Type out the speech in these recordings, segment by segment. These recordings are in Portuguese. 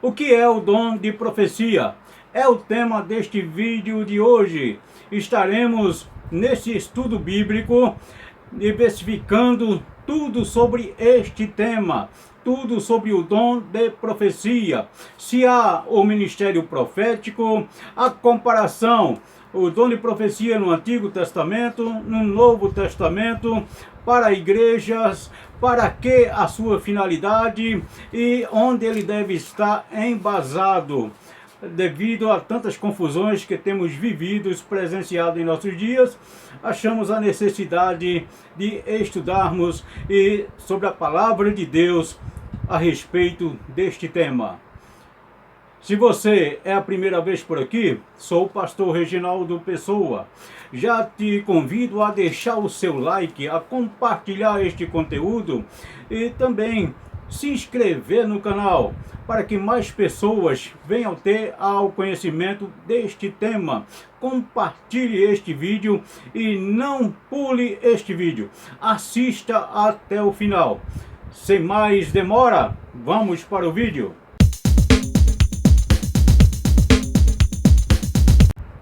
O que é o dom de profecia? É o tema deste vídeo de hoje. Estaremos nesse estudo bíblico diversificando tudo sobre este tema, tudo sobre o dom de profecia. Se há o ministério profético, a comparação, o dom de profecia no Antigo Testamento, no Novo Testamento, para igrejas, para que a sua finalidade e onde ele deve estar embasado. Devido a tantas confusões que temos vivido, presenciado em nossos dias, achamos a necessidade de estudarmos sobre a palavra de Deus a respeito deste tema. Se você é a primeira vez por aqui, sou o pastor Reginaldo Pessoa. Já te convido a deixar o seu like, a compartilhar este conteúdo e também se inscrever no canal para que mais pessoas venham ter ao conhecimento deste tema. Compartilhe este vídeo e não pule este vídeo. Assista até o final. Sem mais demora, vamos para o vídeo.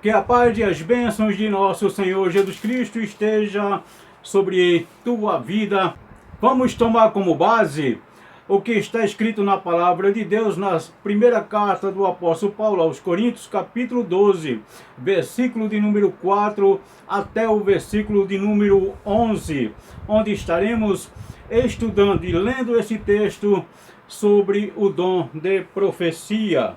Que a paz e as bênçãos de nosso Senhor Jesus Cristo esteja sobre tua vida. Vamos tomar como base o que está escrito na palavra de Deus na primeira carta do apóstolo Paulo aos Coríntios, capítulo 12, versículo de número 4 até o versículo de número 11, onde estaremos estudando e lendo esse texto sobre o dom de profecia.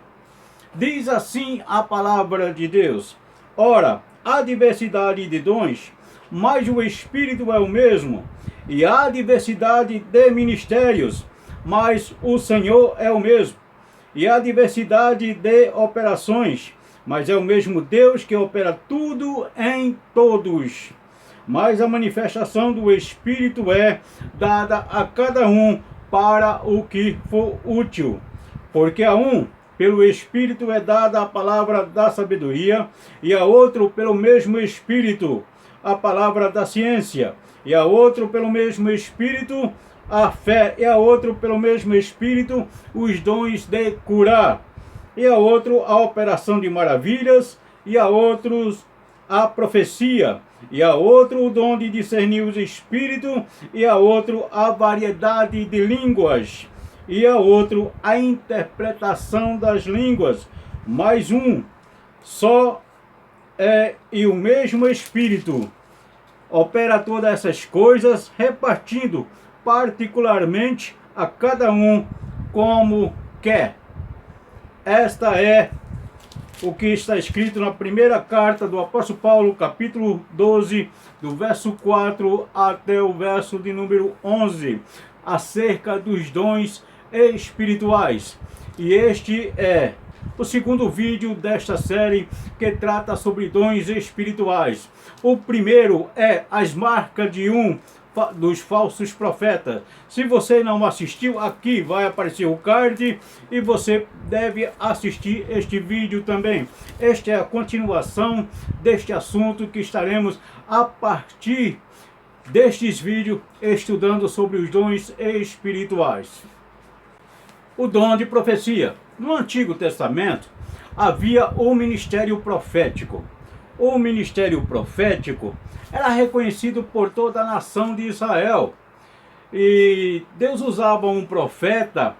Diz assim a palavra de Deus: ora, há diversidade de dons, mas o Espírito é o mesmo, e há diversidade de ministérios, mas o Senhor é o mesmo, e há diversidade de operações, mas é o mesmo Deus que opera tudo em todos. Mas a manifestação do Espírito é dada a cada um para o que for útil, porque a um pelo Espírito é dada a palavra da sabedoria, e a outro pelo mesmo Espírito a palavra da ciência, e a outro pelo mesmo Espírito a fé, e a outro pelo mesmo Espírito os dons de curar, e a outro a operação de maravilhas, e a outros a profecia, e a outro o dom de discernir os espíritos, e a outro a variedade de línguas, e a outro a interpretação das línguas. Mas um só é e o mesmo Espírito opera todas essas coisas, repartindo particularmente a cada um como quer. Esta é o que está escrito na primeira carta do apóstolo Paulo, capítulo 12, do verso 4 até o verso de número 11, acerca dos dons espirituais. E este é o segundo vídeo desta série que trata sobre dons espirituais. O primeiro é as marcas de dos falsos profetas. Se você não assistiu, aqui vai aparecer o card e você deve assistir este vídeo também. Esta é a continuação deste assunto que estaremos a partir destes vídeos estudando sobre os dons espirituais. O dom de profecia. No Antigo Testamento havia o ministério profético. O ministério profético era reconhecido por toda a nação de Israel. E Deus usava um profeta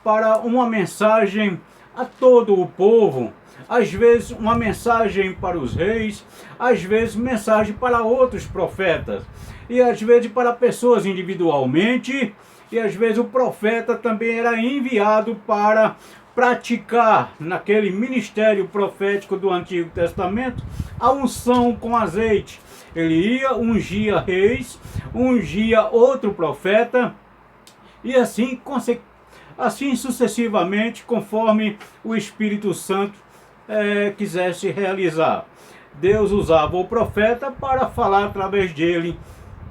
para uma mensagem a todo o povo. Às vezes uma mensagem para os reis, às vezes mensagem para outros profetas. E às vezes para pessoas individualmente. E às vezes o profeta também era enviado para praticar naquele ministério profético do Antigo Testamento a unção com azeite. Ele ia, ungia reis, ungia outro profeta e assim sucessivamente, conforme o Espírito Santo quisesse realizar. Deus usava o profeta para falar através dele,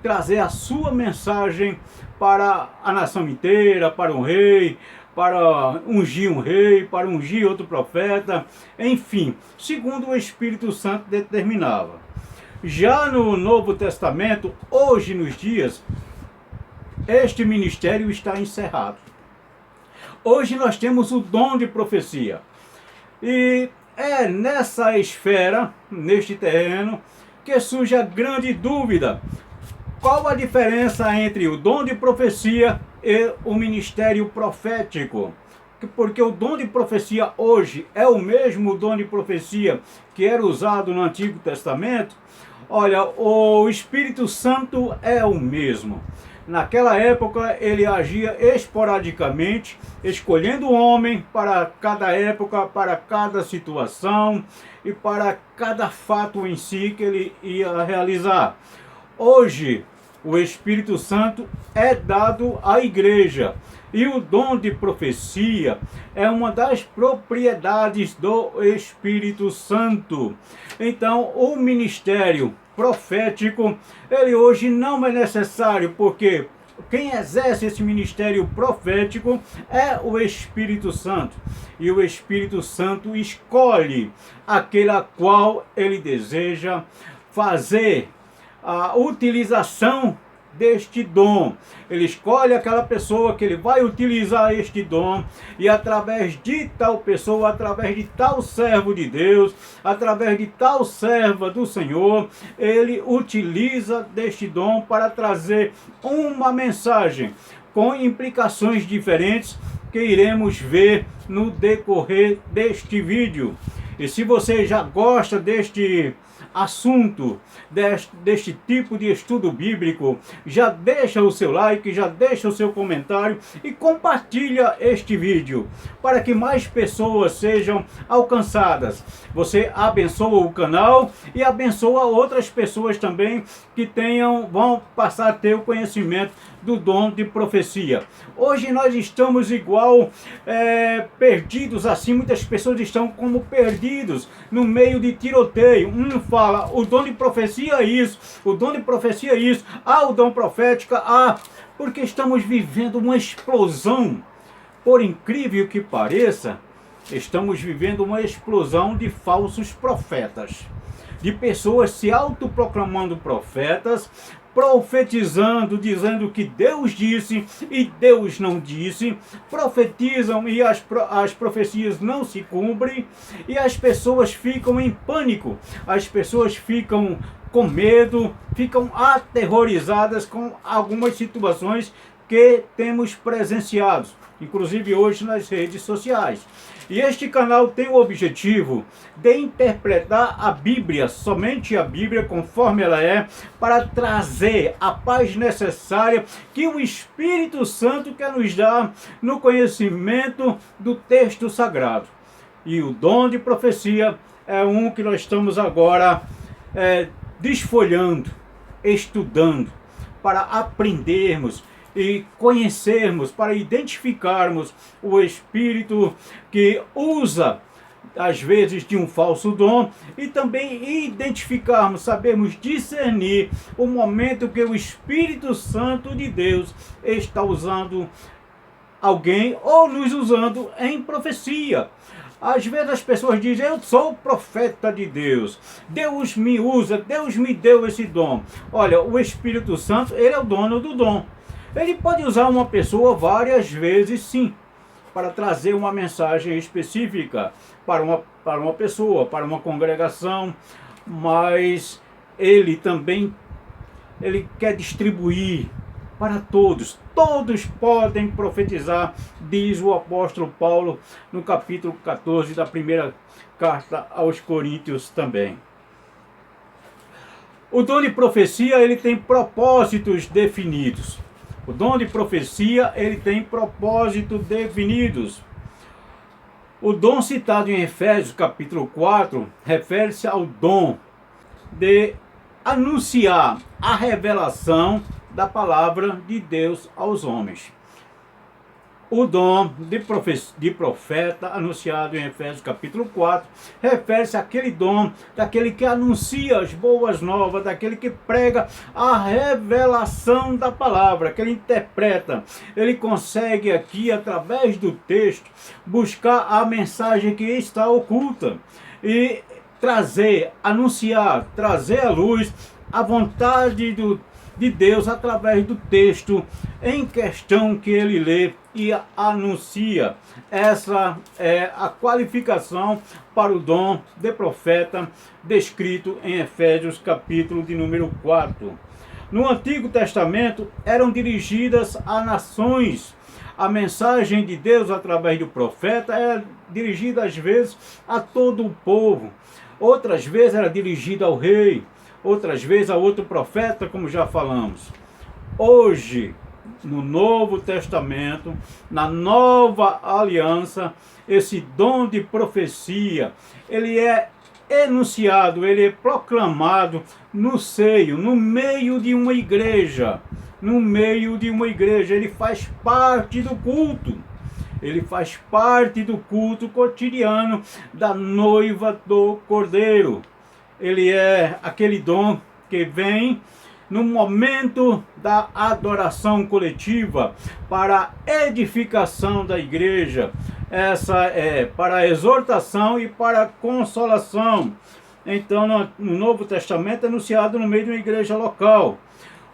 trazer a sua mensagem para a nação inteira, para um rei, para ungir um rei, para ungir outro profeta, enfim, segundo o Espírito Santo determinava. Já no Novo Testamento, hoje nos dias, este ministério está encerrado. Hoje nós temos o dom de profecia. E é nessa esfera, neste terreno, que surge a grande dúvida. Qual a diferença entre o dom de profecia e o ministério profético? Porque o dom de profecia hoje é o mesmo dom de profecia que era usado no Antigo Testamento. Olha, o Espírito Santo é o mesmo. Naquela época ele agia esporadicamente, escolhendo o homem para cada época, para cada situação e para cada fato em si que ele ia realizar. Hoje, o Espírito Santo é dado à igreja. E o dom de profecia é uma das propriedades do Espírito Santo. Então, o ministério profético, ele hoje não é necessário, porque quem exerce esse ministério profético é o Espírito Santo. E o Espírito Santo escolhe aquele a qual ele deseja fazer a utilização deste dom. Ele escolhe aquela pessoa que ele vai utilizar este dom, e através de tal pessoa, através de tal servo de Deus, através de tal serva do Senhor, ele utiliza deste dom para trazer uma mensagem com implicações diferentes que iremos ver no decorrer deste vídeo. E se você já gosta deste assunto, deste tipo de estudo bíblico, já deixa o seu like, já deixa o seu comentário e compartilha este vídeo para que mais pessoas sejam alcançadas. Você abençoa o canal e abençoa outras pessoas também que vão passar a ter o conhecimento do dom de profecia. Hoje nós estamos igual perdidos assim, muitas pessoas estão como perdidos no meio de tiroteio. Um fala, o dom de profecia é isso, o dom de profecia é isso, o dom profético, porque estamos vivendo uma explosão. Por incrível que pareça, estamos vivendo uma explosão de falsos profetas, de pessoas se autoproclamando profetas, profetizando, dizendo que Deus disse e Deus não disse, profetizam e as profecias não se cumprem, e as pessoas ficam em pânico, as pessoas ficam com medo, ficam aterrorizadas com algumas situações que temos presenciado, inclusive hoje nas redes sociais. E este canal tem o objetivo de interpretar a Bíblia, somente a Bíblia conforme ela é, para trazer a paz necessária que o Espírito Santo quer nos dar no conhecimento do texto sagrado. E o dom de profecia é um que nós estamos agora desfolhando, estudando, para aprendermos e conhecermos, para identificarmos o espírito que usa às vezes de um falso dom, e também identificarmos, sabermos discernir o momento que o Espírito Santo de Deus está usando alguém ou nos usando em profecia. Às vezes as pessoas dizem, eu sou profeta de Deus, Deus me usa, Deus me deu esse dom. Olha, o Espírito Santo, ele é o dono do dom. Ele pode usar uma pessoa várias vezes, sim, para trazer uma mensagem específica para uma pessoa, para uma congregação, mas ele também quer distribuir para todos. Todos podem profetizar, diz o apóstolo Paulo no capítulo 14 da primeira carta aos Coríntios também. O dom de profecia, ele tem propósitos definidos. O dom de profecia, ele tem propósitos definidos. O dom citado em Efésios capítulo 4 refere-se ao dom de anunciar a revelação da palavra de Deus aos homens. O dom de profeta, anunciado em Efésios capítulo 4, refere-se àquele dom daquele que anuncia as boas novas, daquele que prega a revelação da palavra, que ele interpreta. Ele consegue aqui, através do texto, buscar a mensagem que está oculta e trazer, anunciar, trazer à luz a vontade de Deus através do texto em questão que ele lê e anuncia. Essa é a qualificação para o dom de profeta descrito em Efésios capítulo de número 4. No Antigo Testamento eram dirigidas a nações. A mensagem de Deus através do profeta era dirigida às vezes a todo o povo. Outras vezes era dirigida ao rei. Outras vezes a outro profeta, como já falamos. Hoje, no Novo Testamento, na Nova Aliança, esse dom de profecia, ele é enunciado, ele é proclamado no seio, no meio de uma igreja. No meio de uma igreja, ele faz parte do culto. Ele faz parte do culto cotidiano da noiva do Cordeiro. Ele é aquele dom que vem no momento da adoração coletiva para a edificação da igreja. Essa é para a exortação e para a consolação. Então, no Novo Testamento é anunciado no meio de uma igreja local.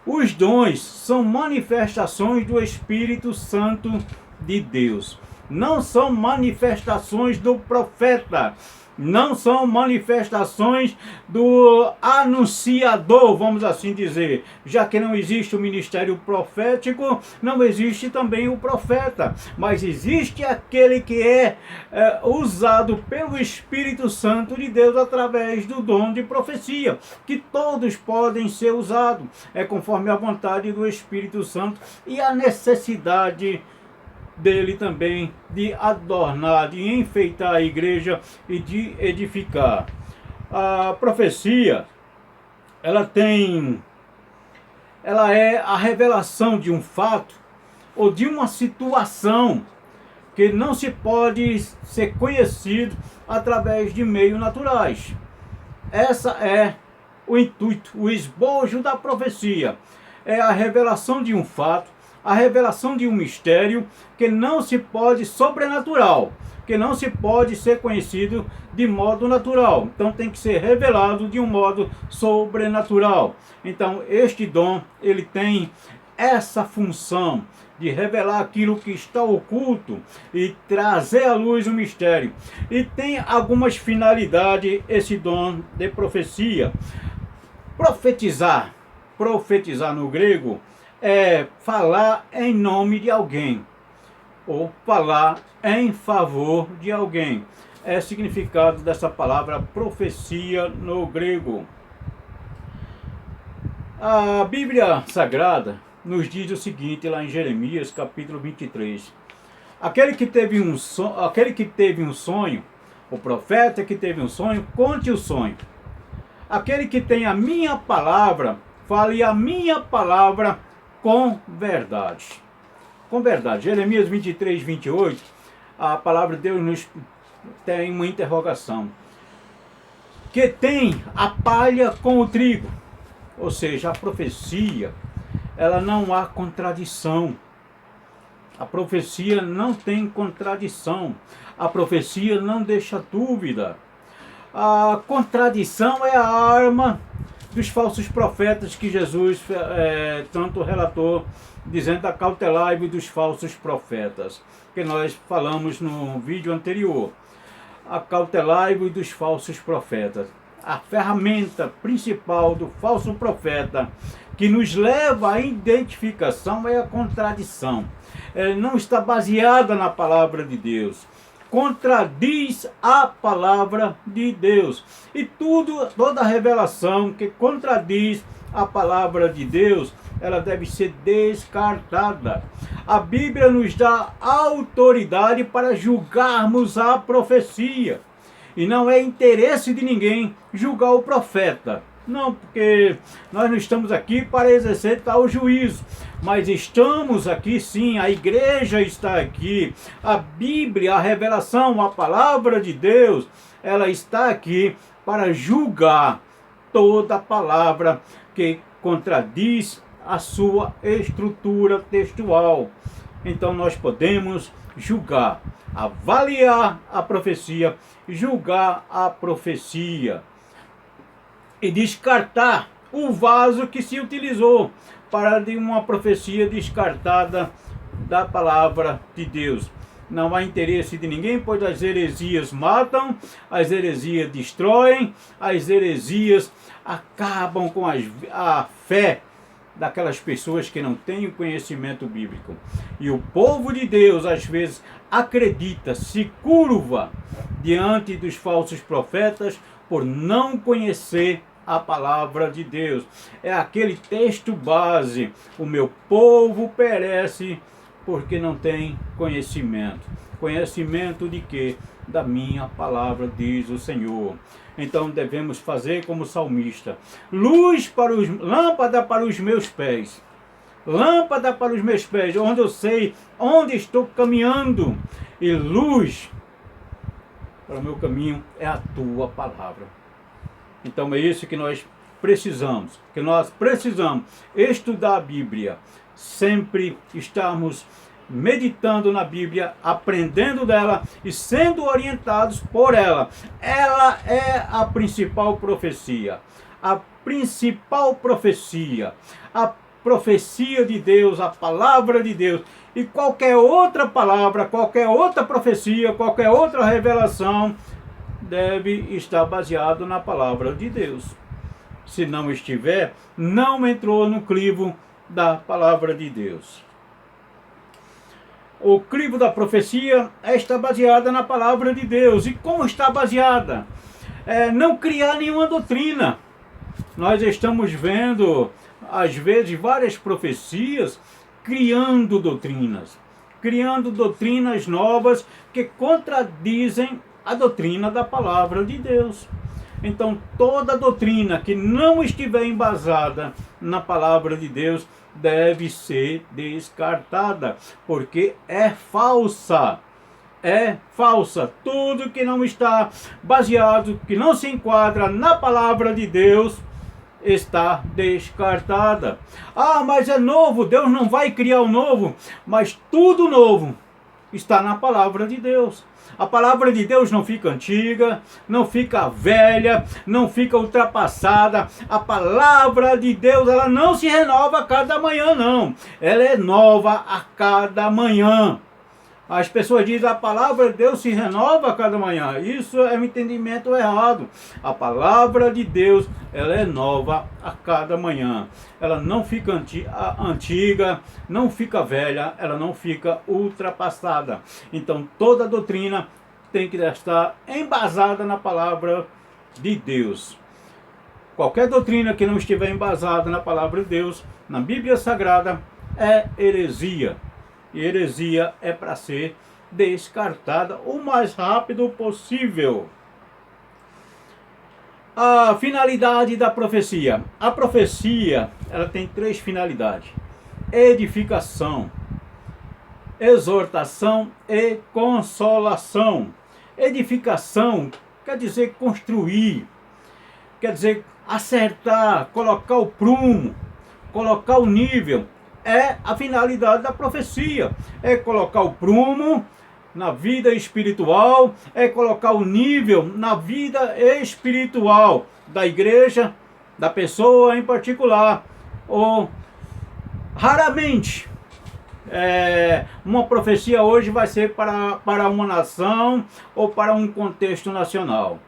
Os dons são manifestações do Espírito Santo de Deus. Não são manifestações do profeta. Não são manifestações do anunciador, vamos assim dizer. Já que não existe o ministério profético, não existe também o profeta. Mas existe aquele que é usado pelo Espírito Santo de Deus através do dom de profecia. Que todos podem ser usados. É conforme a vontade do Espírito Santo e a necessidade dele também de adornar, de enfeitar a igreja e de edificar. A profecia, ela é a revelação de um fato ou de uma situação que não se pode ser conhecido através de meios naturais. Essa é o intuito, o esbojo da profecia. É a revelação de um fato, a revelação de um mistério que não se pode sobrenatural, que não se pode ser conhecido de modo natural. Então tem que ser revelado de um modo sobrenatural. Então este dom, ele tem essa função de revelar aquilo que está oculto e trazer à luz o mistério. E tem algumas finalidades esse dom de profecia. Profetizar no grego é falar em nome de alguém, ou falar em favor de alguém. É o significado dessa palavra profecia no grego. A Bíblia Sagrada nos diz o seguinte, lá em Jeremias, capítulo 23. Aquele que teve um sonho, o profeta que teve um sonho, conte o sonho. Aquele que tem a minha palavra, fale a minha palavra com verdade. Com verdade. Jeremias 23, 28, a palavra de Deus nos tem uma interrogação. Que tem a palha com o trigo. Ou seja, a profecia, ela não há contradição. A profecia não tem contradição. A profecia não deixa dúvida. A contradição é a arma dos falsos profetas que Jesus tanto relatou, dizendo acautelai-vos dos falsos profetas, que nós falamos no vídeo anterior. Acautelai-vos dos falsos profetas. A ferramenta principal do falso profeta que nos leva à identificação é a contradição. Ela não está baseada na palavra de Deus. Contradiz a palavra de Deus. E toda revelação que contradiz a palavra de Deus, ela deve ser descartada. A Bíblia nos dá autoridade para julgarmos a profecia. E não é interesse de ninguém julgar o profeta. Não, porque nós não estamos aqui para exercer tal juízo. Mas estamos aqui sim, a igreja está aqui. A Bíblia, a revelação, a palavra de Deus, ela está aqui para julgar toda palavra que contradiz a sua estrutura textual. Então nós podemos julgar, avaliar a profecia, julgar a profecia e descartar o vaso que se utilizou para de uma profecia descartada da palavra de Deus. Não há interesse de ninguém, pois as heresias matam, as heresias destroem, as heresias acabam com a fé daquelas pessoas que não têm o conhecimento bíblico. E o povo de Deus, às vezes, acredita, se curva diante dos falsos profetas por não conhecer a palavra de Deus. É aquele texto base: o meu povo perece porque não tem conhecimento. Conhecimento de quê? Da minha palavra, diz o Senhor. Então devemos fazer como salmista: lâmpada para os meus pés. Lâmpada para os meus pés, onde eu sei onde estou caminhando. E luz para o meu caminho é a tua palavra. Então é isso que nós precisamos. Que nós precisamos estudar a Bíblia. Sempre estarmos meditando na Bíblia, aprendendo dela e sendo orientados por ela. Ela é a principal profecia. A principal profecia. A profecia de Deus, a palavra de Deus. E qualquer outra palavra, qualquer outra profecia, qualquer outra revelação deve estar baseado na palavra de Deus. Se não estiver, não entrou no crivo da palavra de Deus. O crivo da profecia está baseada na palavra de Deus. E como está baseada? Não criar nenhuma doutrina. Nós estamos vendo, às vezes, várias profecias criando doutrinas novas que contradizem a doutrina da palavra de Deus. Então, toda doutrina que não estiver embasada na palavra de Deus deve ser descartada, porque é falsa. É falsa. Tudo que não está baseado, que não se enquadra na palavra de Deus, está descartada. Ah, mas é novo, Deus não vai criar o novo. Mas tudo novo está na palavra de Deus. A palavra de Deus não fica antiga, não fica velha, não fica ultrapassada. A palavra de Deus, ela não se renova a cada manhã, não. Ela é nova a cada manhã. As pessoas dizem: a palavra de Deus se renova a cada manhã. Isso é um entendimento errado. A palavra de Deus, ela é nova a cada manhã. Ela não fica antiga, não fica velha, ela não fica ultrapassada. Então toda doutrina tem que estar embasada na palavra de Deus. Qualquer doutrina que não estiver embasada na palavra de Deus, na Bíblia Sagrada, é heresia. E heresia é para ser descartada o mais rápido possível. A finalidade da profecia. A profecia, ela tem 3 finalidades: edificação, exortação e consolação. Edificação quer dizer construir, quer dizer acertar, colocar o prumo, colocar o nível. É a finalidade da profecia. É colocar o prumo na vida espiritual, é colocar o nível na vida espiritual da igreja, da pessoa em particular. Ou raramente uma profecia hoje vai ser para uma nação ou para um contexto nacional.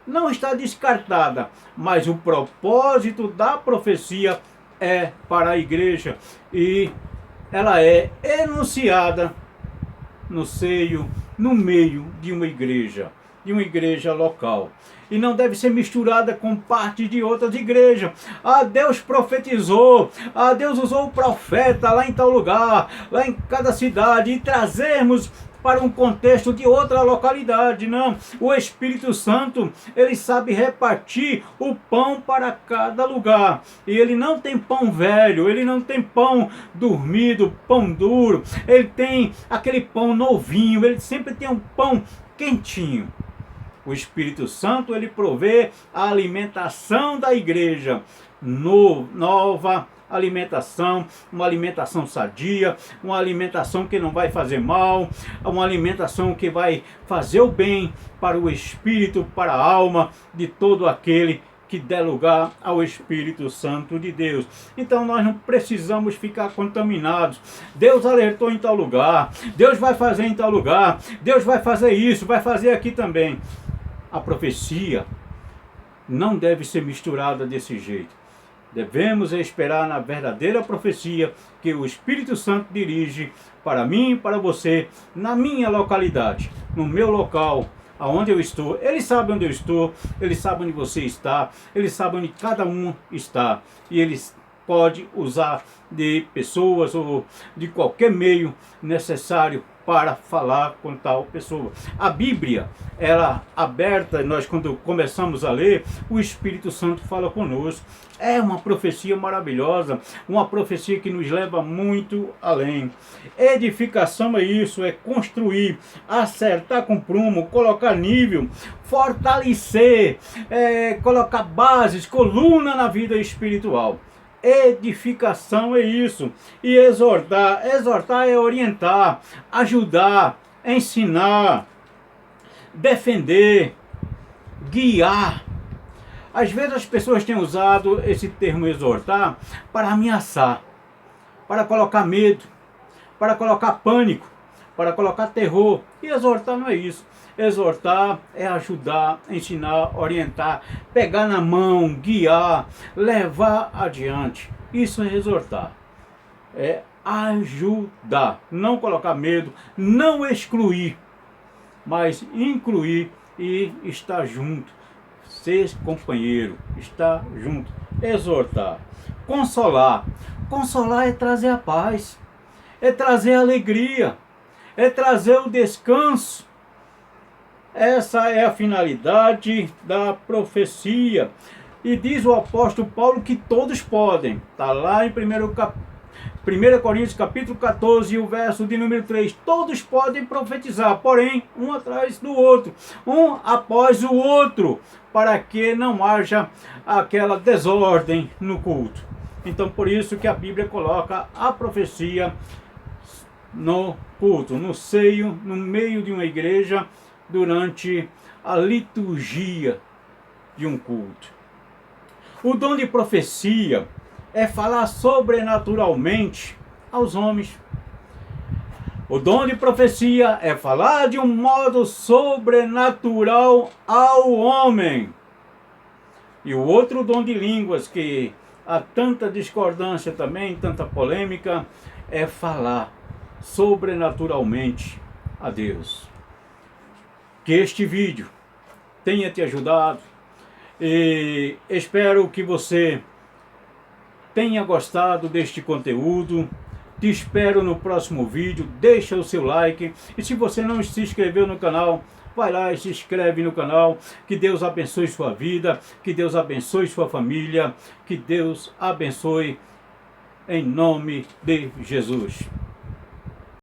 Não está descartada, mas o propósito da profecia é para a igreja e ela é enunciada no meio de uma igreja local. E não deve ser misturada com parte de outras igrejas. Ah, Deus profetizou, Deus usou o profeta lá em tal lugar, lá em cada cidade, e trazermos para um contexto de outra localidade. Não, o Espírito Santo, ele sabe repartir o pão para cada lugar, e ele não tem pão velho, ele não tem pão dormido, pão duro, ele tem aquele pão novinho, ele sempre tem um pão quentinho. O Espírito Santo, ele provê a alimentação da igreja, nova alimentação, uma alimentação sadia, uma alimentação que não vai fazer mal, uma alimentação que vai fazer o bem para o espírito, para a alma de todo aquele que der lugar ao Espírito Santo de Deus. Então nós não precisamos ficar contaminados. Deus alertou em tal lugar, Deus vai fazer em tal lugar, Deus vai fazer isso, vai fazer aqui também. A profecia não deve ser misturada desse jeito. Devemos esperar na verdadeira profecia que o Espírito Santo dirige para mim e para você, na minha localidade, no meu local, aonde eu estou. Ele sabe onde eu estou, ele sabe onde você está, ele sabe onde cada um está. E ele pode usar de pessoas ou de qualquer meio necessário para falar com tal pessoa. A Bíblia, ela aberta, nós quando começamos a ler, o Espírito Santo fala conosco. É uma profecia maravilhosa, uma profecia que nos leva muito além. Edificação é isso, é construir, acertar com prumo, colocar nível, fortalecer, colocar bases, coluna na vida espiritual. Edificação é isso. E exortar é orientar, ajudar, ensinar, defender, guiar. Às vezes as pessoas têm usado esse termo exortar para ameaçar, para colocar medo, para colocar pânico, para colocar terror. E exortar não é isso. Exortar é ajudar, ensinar, orientar, pegar na mão, guiar, levar adiante. Isso é exortar. É ajudar. Não colocar medo, não excluir, mas incluir e estar junto. Ser companheiro, estar junto. Exortar. Consolar. Consolar é trazer a paz, é trazer a alegria, é trazer o descanso. Essa é a finalidade da profecia. E diz o apóstolo Paulo que todos podem. Está lá em 1 Coríntios capítulo 14, o verso de número 3. Todos podem profetizar, porém, um atrás do outro, um após o outro, para que não haja aquela desordem no culto. Então, por isso que a Bíblia coloca a profecia no culto, no seio, no meio de uma igreja, durante a liturgia de um culto. O dom de profecia é falar sobrenaturalmente aos homens. O dom de profecia é falar de um modo sobrenatural ao homem. E o outro dom de línguas, que há tanta discordância também, tanta polêmica, é falar sobrenaturalmente a Deus. Que este vídeo tenha te ajudado e espero que você tenha gostado deste conteúdo. Te espero no próximo vídeo, deixa o seu like e se você não se inscreveu no canal, vai lá e se inscreve no canal. Que Deus abençoe sua vida, que Deus abençoe sua família, que Deus abençoe em nome de Jesus.